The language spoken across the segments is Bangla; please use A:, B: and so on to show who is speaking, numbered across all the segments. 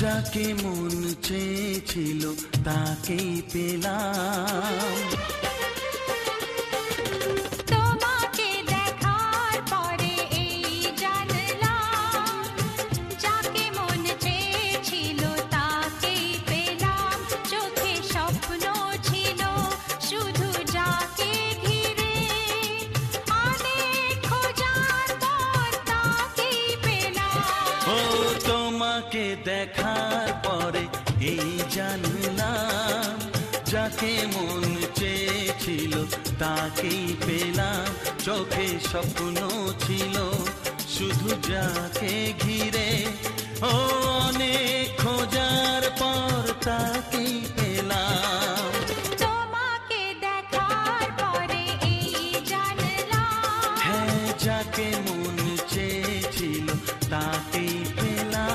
A: যাকে মন চেয়েছিল তাকেই পেলাম।
B: তোমাকে দেখার পরে এই জানলাম, যাকে মন চেয়েছিল তাকেই পেলাম। চোখে স্বপ্ন ছিল শুধু যাকে ঘিরে, অনেক খোঁজার পর তাকেই পেলাম।
A: ও তোমাকে দেখার পরে এই জানলাম, যাকে মন চেয়েছিল তাকেই পেলাম। চোখে স্বপ্ন ছিল শুধু যাকে ঘিরে, ও অনেক খোঁজার পর তাকেই পেলাম।
B: তোমাকে দেখার পরে এই জানলাম,
A: হ্যাঁ, যাকে মন চেয়েছিল তাকেই পেলাম।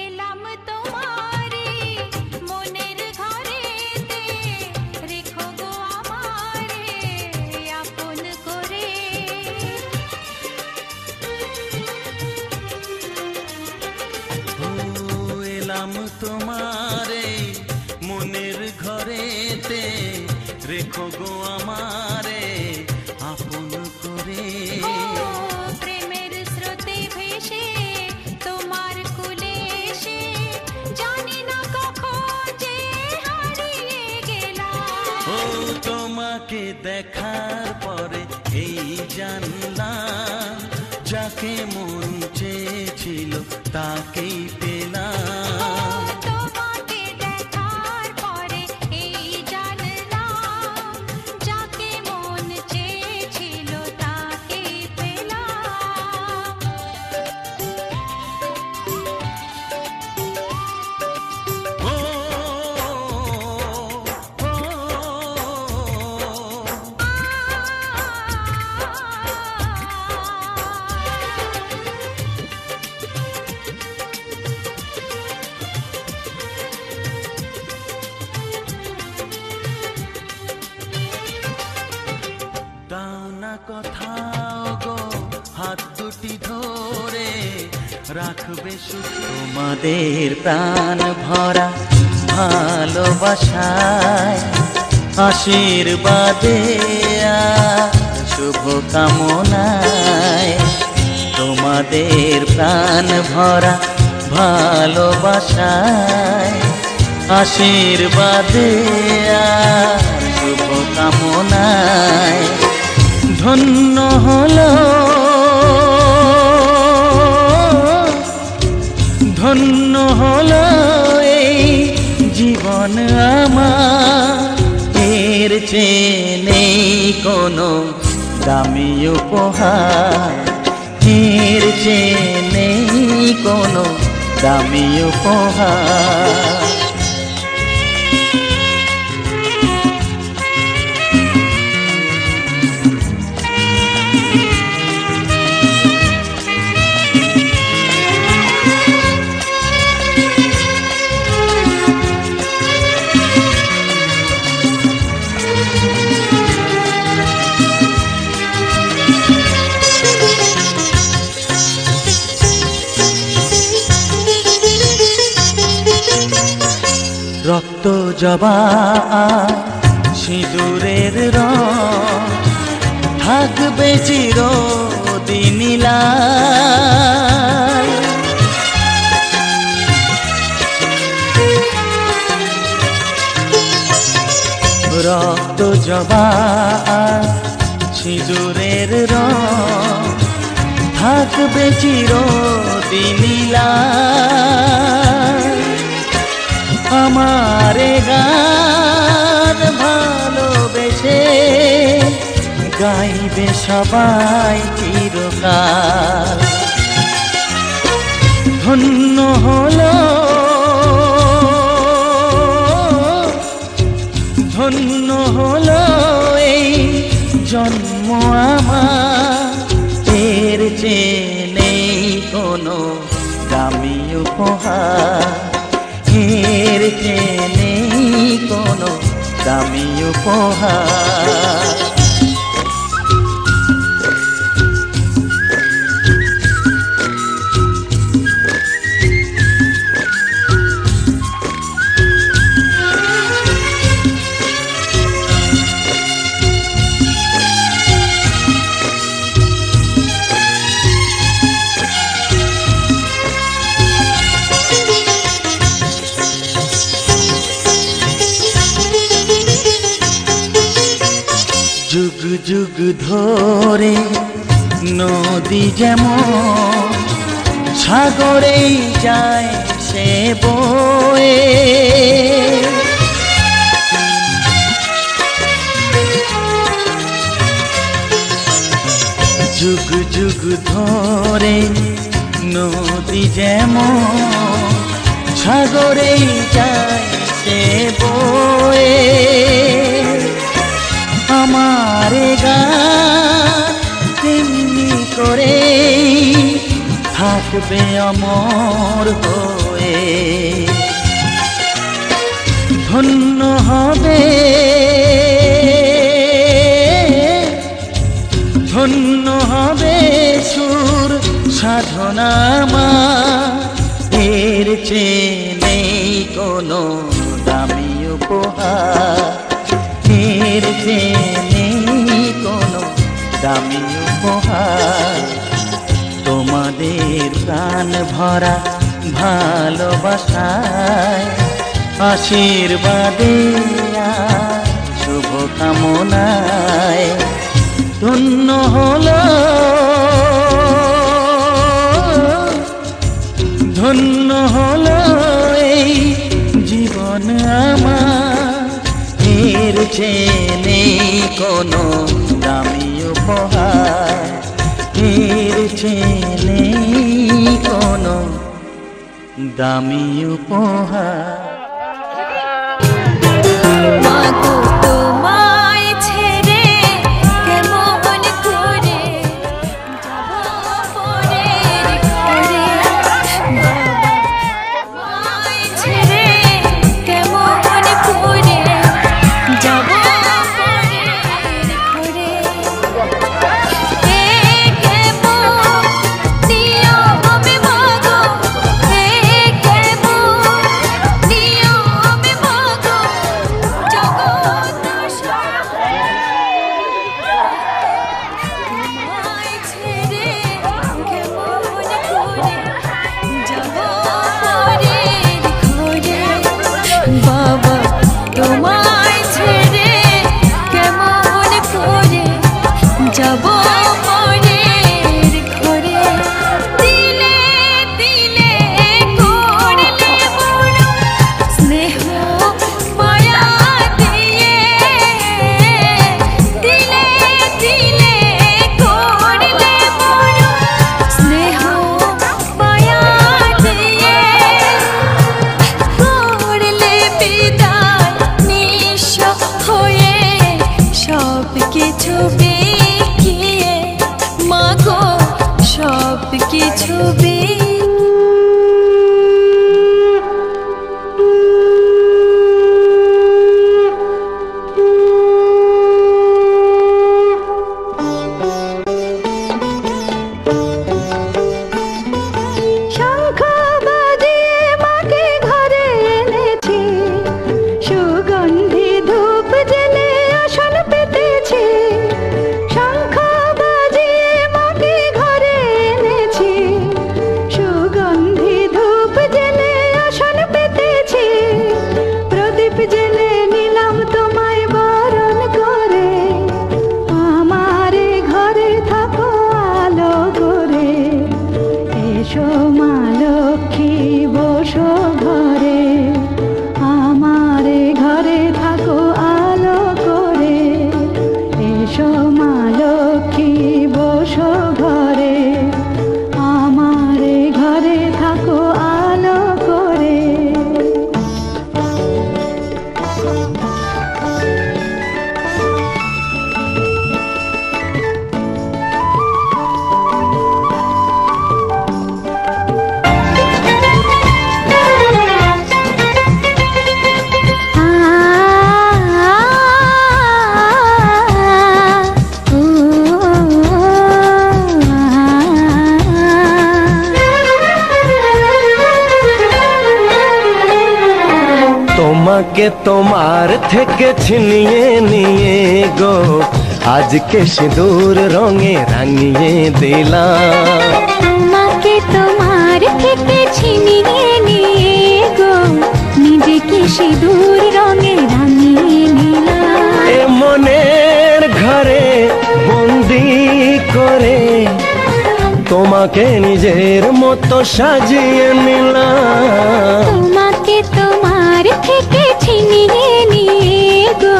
B: এলাম তোমারে মনের ঘরেতে, রেখো গো আমারে আপন করে।
A: ও এলাম তোমারে মনের ঘরেতে, রেখো গো আমারে আপন করে।
B: ও প্রেমের স্রোতে ভেসে তোমার কুলে এসে, জানি না কখন যে হারিয়ে গেলাম।
A: ও তোমাকে দেখার পরে এই জানলাম, যাকে মন চেয়েছিল তাকেই পেলাম।
B: তোমাকে দেখার পরে এই জানলাম, যাকে মন চেয়েছিল তাকেই পেলাম।
A: ও, ও, দাও না কোথাও গো হাত দুটি ধরে, রাখবে শুধু তোমাদের প্রাণ ভরা ভালোবাসায়, আশীর্বাদে আর শুভ কামনায়। তোমাদের প্রাণ ভরা ভালোবাসায়, আশীর্বাদে আর শুভ কামনায়। ধন্য হলো, ধন্য হলো এই জীবন আমার। এর চেয়ে নেই কোনো দামি উপহার, এর চেয়ে নেই কোনো দামি উপহার। রক্ত জবা সিঁদুরের রং, থাকবে চিরদিন লাল। রক্ত জবা সিঁদুরের রং, থাকবে চিরদিন লাল। আমারে গান ভালোবেসে গাইবে সবাই চিরকাল। ধন্য হলো, ধন্য হলো এই জন্ম আমার। উপহার, এর চেয়ে নেই কোনো দামি উপহার। যুগ যুগ ধরে নদী যেমন সাগরেই যায় সে বয়ে, যুগ যুগ ধরে নদী যেমন সাগরেই যায় সে বয়ে, আমার গান তেমনি করে থাকবে অমর হয়ে। ধন্য হবে, ধন্য হবে সুর সাধনা আমার, এর চেয়ে নেই কোনো দামি উপহার, এর চেয়ে নেই কোনো দামি উপহার। তোমাদের প্রাণ ভরা ভালোবাসায়, আশীর্বাদে আর শুভকামনায় ধন্য হলো, ধন্য হলো এই জীবন আমার, এর চেয়ে নেই কোনো দামি উপহার, এর চেয়ে নেই কোনো দামি উপহার।
B: মাগো তোমায় ছেড়ে কেমন করে যাব পরের ঘরে, তোমায় ছেড়ে কেমন করে যাব পরের ঘরে। এ কেমন নিয়ম মাগো, এ কেমন নিয়ম মাগো, জগৎ তোমায় ছেড়ে কেমন করে যাব পরের ঘরে। বাবা তোমায় ছেড়ে কেমন করে যাব পরের ঘরে। দিলে দিলে করলে বড় স্নেহ মায়া দিয়ে, দিলে দিলে করলে বড় স্নেহ মায়া দিয়ে, করলে বিদায় নিঃস্ব হয়ে সব কিছু বিকিয়ে, মাগো সব কিছু শঙ্খ বাজিয়ে মাকে ঘরে এনেছি, সুগন্ধি ধূপ জেলে আসন পেতেছি। শঙ্খ বাজিয়ে মাকে ঘরে এনেছি,
C: তোমাকে তোমার থেকে ছিনিয়ে নিয়ে গো আজকে সিঁদুর রঙে রাঙিয়ে দিলাম।
B: তোমাকে তোমার থেকে ছিনিয়ে নিয়ে গো নিজেকে সিঁদুর রঙে রাঙিয়ে নিলাম।
C: এ মনের ঘরে বন্দি করে তোমাকে নিজের মতো সাজিয়ে নিলাম।
B: তোমাকে তোমার থেকে ছিনিয়ে নিয়ে গো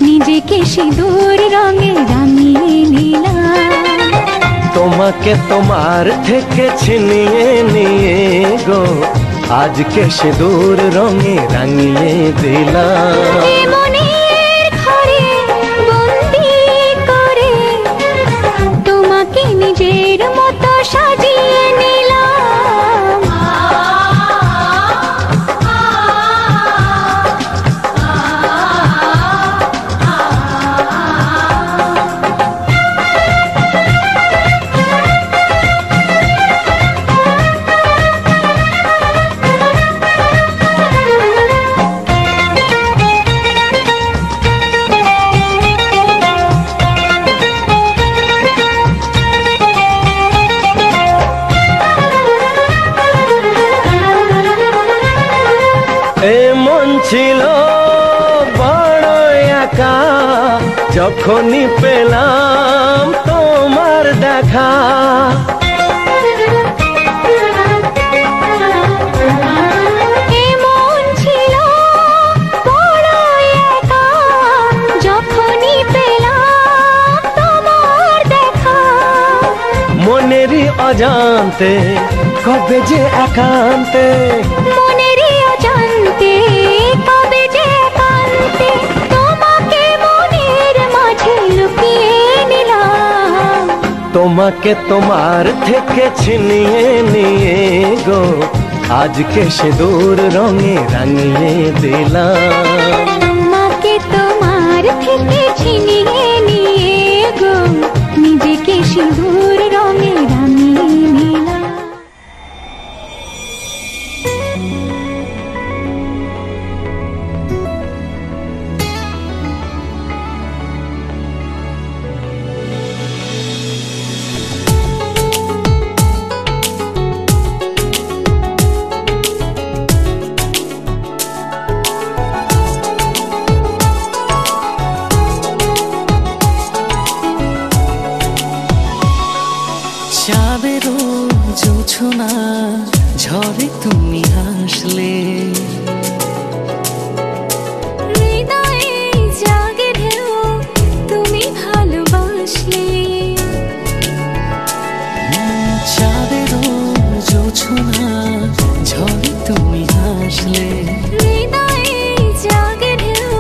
B: নিজেকে সিঁদুর রঙে রাঙিয়ে নিলাম।
C: তোমাকে তোমার থেকে ছিনিয়ে নিয়ে গো আজকে সিঁদুর রঙে রাঙিয়ে দিলাম।
B: এ মনের ঘরে বন্দি করে তোমাকে নিজের মতো সাজিয়ে নিলাম।
C: এমন ছিল বড় একা যখনই পেলাম তোমার দেখা।
B: এমন ছিল বড় একা যখনই পেলাম তোমার দেখা।
C: মনেরই অজান্তে কবে যে একান্তে,
B: মনেরই অজান্তে কবে যে একান্তে তোমাকে মনের মাঝে লুকিয়ে নিলাম।
C: তোমাকে তোমার থেকে ছিনিয়ে নিয়ে গো আজকে সিঁদুর রঙে রাঙিয়ে দিলাম।
B: তোমাকে তোমার থেকে ছিনিয়ে নিয়ে গো নিজেকে সিঁদুর রঙে রাঙিয়ে নিলাম।
D: চাঁদেরও জোছনা ঝড়ে তুমি হাসলে,
B: হৃদয়ে জাগে ঢেউ তুমি ভালোবাসলে।
D: চাঁদেরও জোছনা ঝড়ে তুমি হাসলে,
B: হৃদয়ে জাগে ঢেউ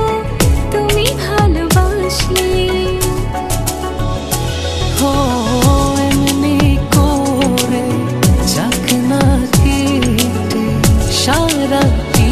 B: তুমি ভালোবাসলে।
D: ও এমনি করে যাক না কেটে সারাটি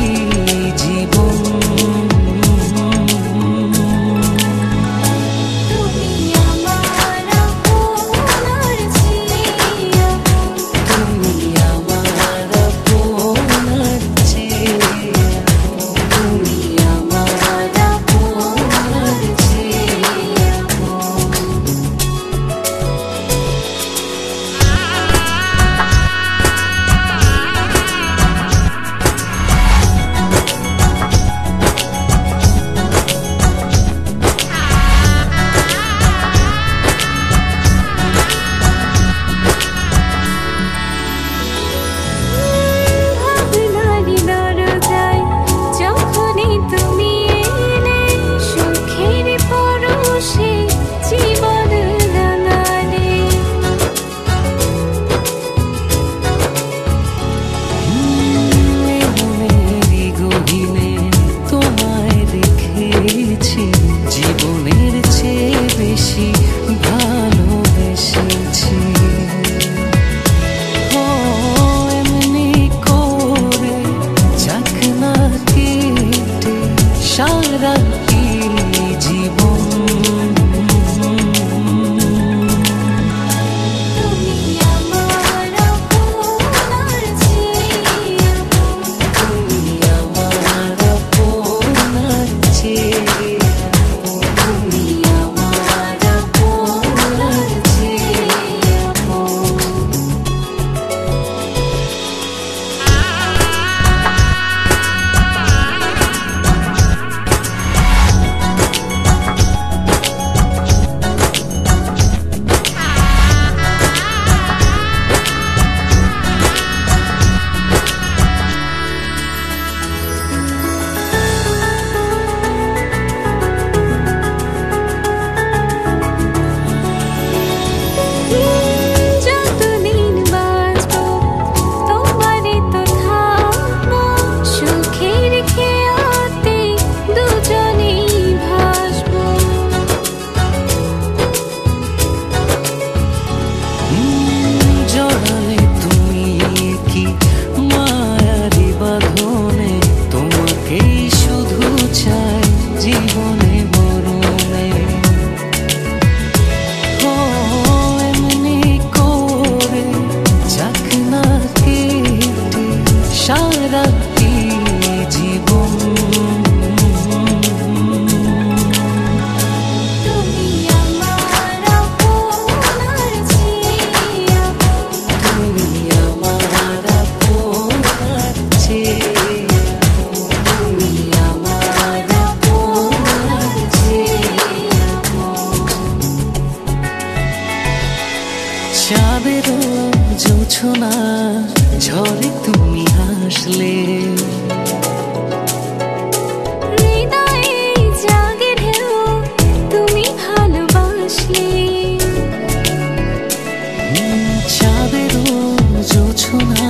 D: চাঁদেরও জোছনা ঝরে তুমি হাসলে।
B: হৃদয়ে জাগে ঢেউ তুমি ভালোবাসলে।
D: চাঁদেরও জোছনা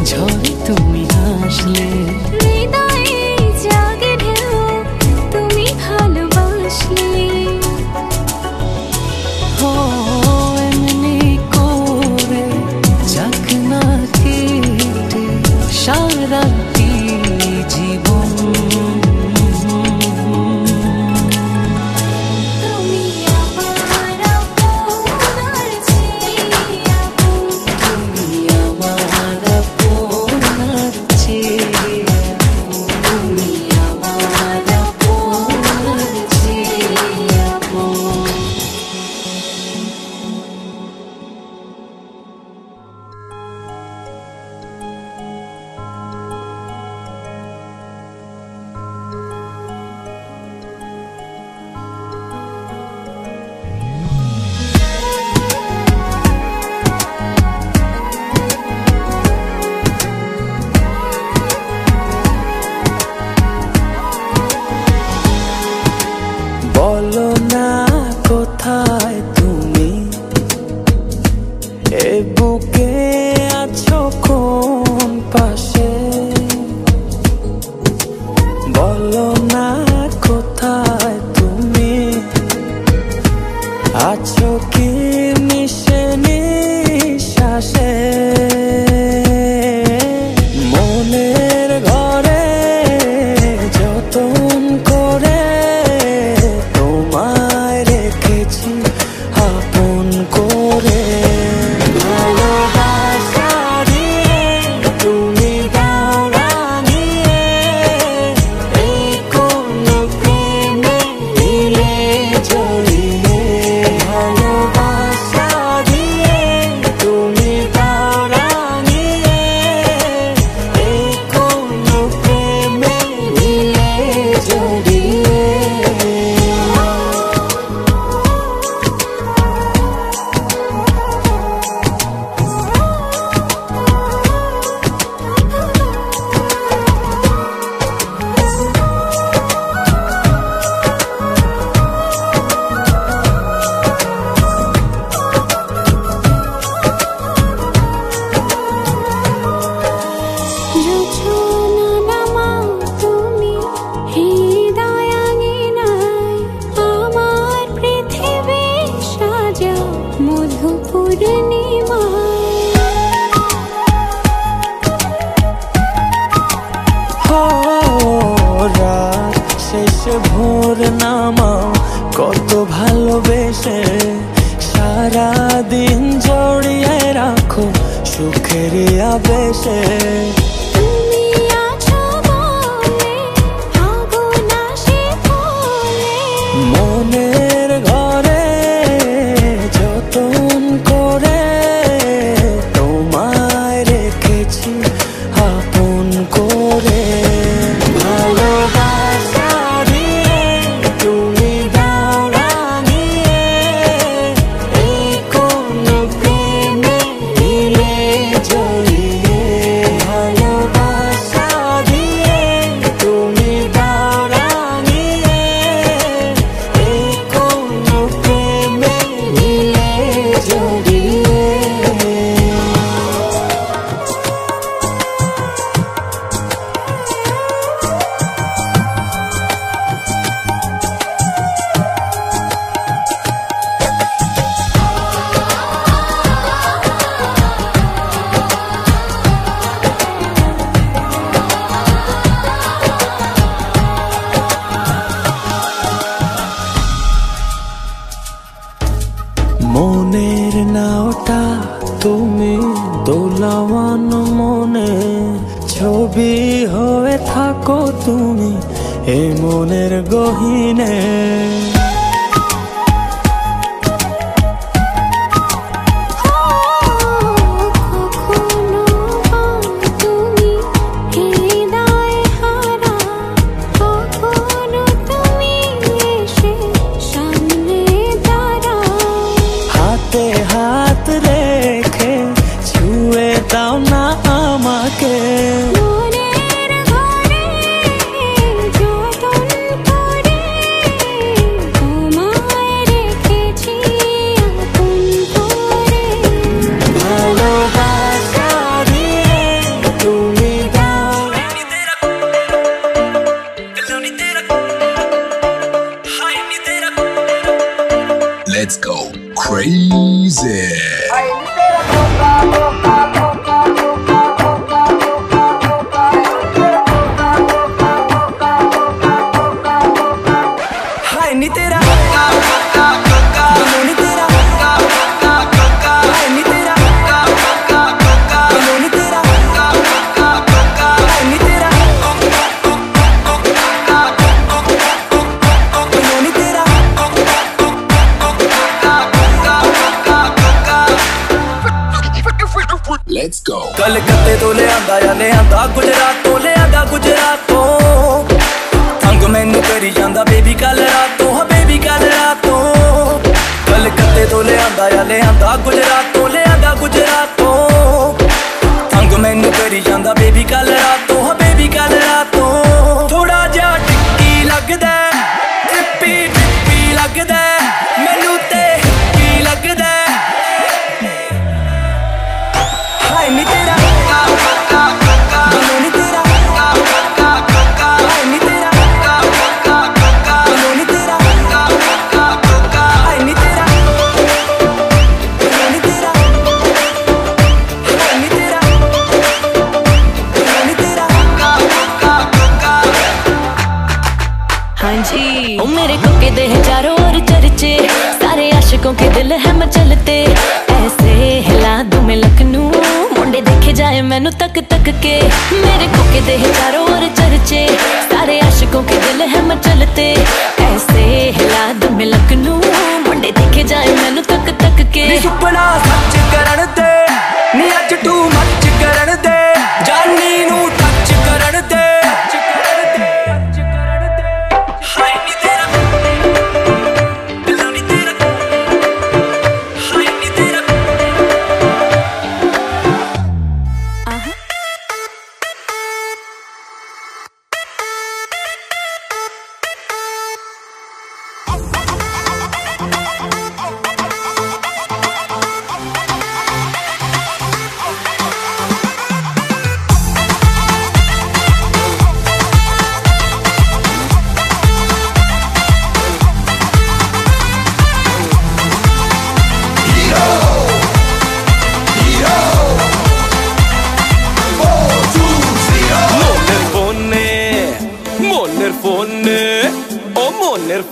D: ঝরে তুমি হাসলে।
B: হৃদয়ে জাগে ঢেউ তুমি ভালোবাসলে।
D: ও এমনি করে যাক না কেটে সারাটি জীবন।
B: তুমি আমার আপনার চেয়ে আপন।
D: তুমি আমার আপনার চেয়ে আপন। তুমি আমার আপনার চেয়ে আপন। বলো না কোথায় তুমি, এ বুকে আছো কোন পাশে। বলো না কোথায় তুমি, আছো কি মিশে নিঃশ্বাসে। মনের ঘরে যতন করে তোমায় রেখেছি আপন করে। ভালোবাসা দিয়ে তুমি দাও রাঙিয়ে, এই কোন প্রেমে দিলে জড়িয়ে। ভালোবাসা দিয়ে তুমি দাও রাঙিয়ে, এই কোন প্রেমে দিলে জড়িয়ে।
B: জোছনা নামাও তুমি হৃদয় আঙিনায়, আমার পৃথিবী সাজাও মধু পূর্ণিমায়।
D: রাত শেষে ভোর নামাও কত ভালোবেসে, সারাদিন জড়িয়ে রাখো সুখের আবেশে।
B: তুমি আছো বলে আগুন আসে ফলে।
D: মনের ঘরে যতন করে তোমায় রেখেছি আপন করে। ভালোবাসা দিয়ে তুমি দাও রাঙিয়ে, এই কোন প্রেমে দিলে জড়িয়ে। ভালোবাসা দিয়ে তুমি দাও রাঙিয়ে, এই কোন প্রেমে দিলে জড়িয়ে। মনের নাওটা তুমি দোলাওয়ান মনে, ছবি হয়ে থাকো তুমি এ মনের গহীনে।
B: কখনো তুমি হৃদয় হারা, কখনো তুমি এসে সামনে দাঁড়াও।
D: হাতে হাত রে कलकत्ते तो ले आंदा गुजरातों ले आंदा गुजरातों तंग मैनू करी जांदा बेबी कल रातों हाँ बेबी कल रातों कलकत्ते तो ले आंदा गुजरातों ले आंदा गुजरातों तंग मैनू करी जांदा बेबी कल रातों हाँ बेबी कल रातों थोड़ा जा टिक्की लगदा ट्रिपी ट्रिपी लगदा मैनू ते की लगदा हाय नी तेरा
E: ओ मेरे कोके दे चारों ओर चर्चे सारे आशिकों के दिल है मचलते ऐसे हिला दूं मैं लखनऊ मुंडे देखे जाए मैनू तक तक के मेरे कोके दे चारों ओर चर्चे सारे आशिकों के दिल है मचलते ऐसे हिला दूं मैं लखनऊ मुंडे देखे जाए मैनू तक तक के
D: सुपना सच करन दे नी अज टू मच करन दे जानी नू टच करन दे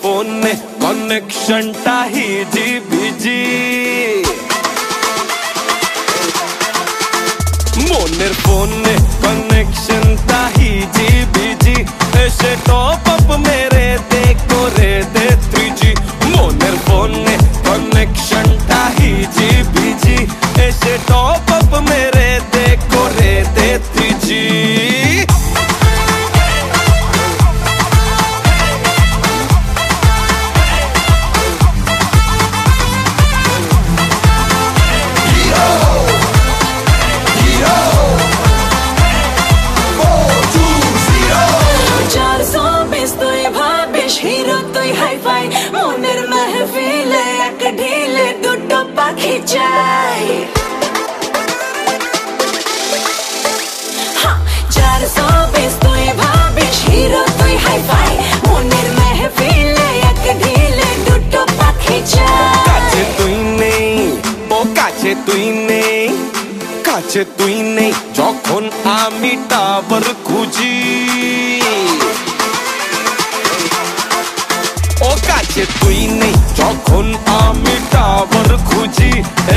D: फोन कनेक्शन टाही जी बीजी मोनेर फोन कनेक्शन टाही जी बीजी ऐसे टॉप अप मेरे देखो रे दे 3G मोनेर फोन कनेक्शन टाही जी बीजी ऐसे टॉप अप मेरे देखो रे दे 3G কাছে তুই নেই যখন আমি টাওয়ার খুঁজি ও কাছে তুই নেই যখন আমি টাওয়ার খুঁজি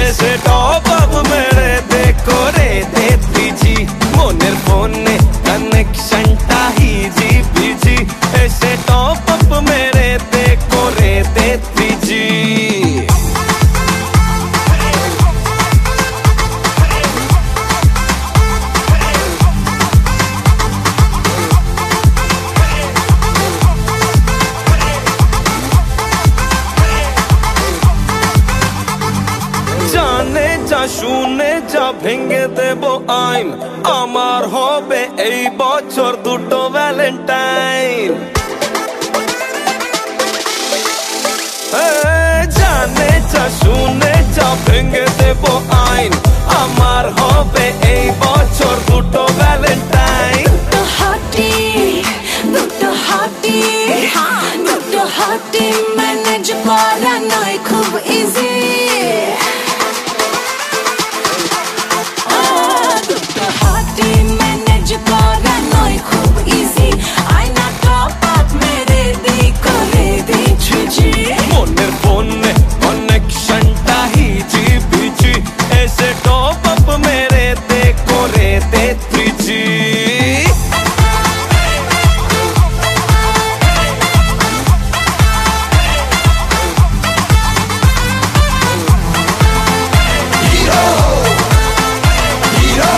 D: এসে টপ আপ মেরে দেখো রে দে 3G মনের ফোনে কানেকশনটা হিজি বিজি এসে টপ আপ মেরে দেখো রে দে 3G শুনে যা ভেঙে দেব আইন আমার হবে এই বছর দুটো ভ্যালেন্টাইন জানে যা শুনে যা ভেঙে দেব আইন আমার হবে এই বছর দুটো ভ্যালেন্টাইন দুটো হাতি ম্যানেজ করা নয় খুব ইজি মনের ফোনে কনেকশনটা হিজি বিজি এসে টপ আপ মেরে দেখো রে দে 3G Hero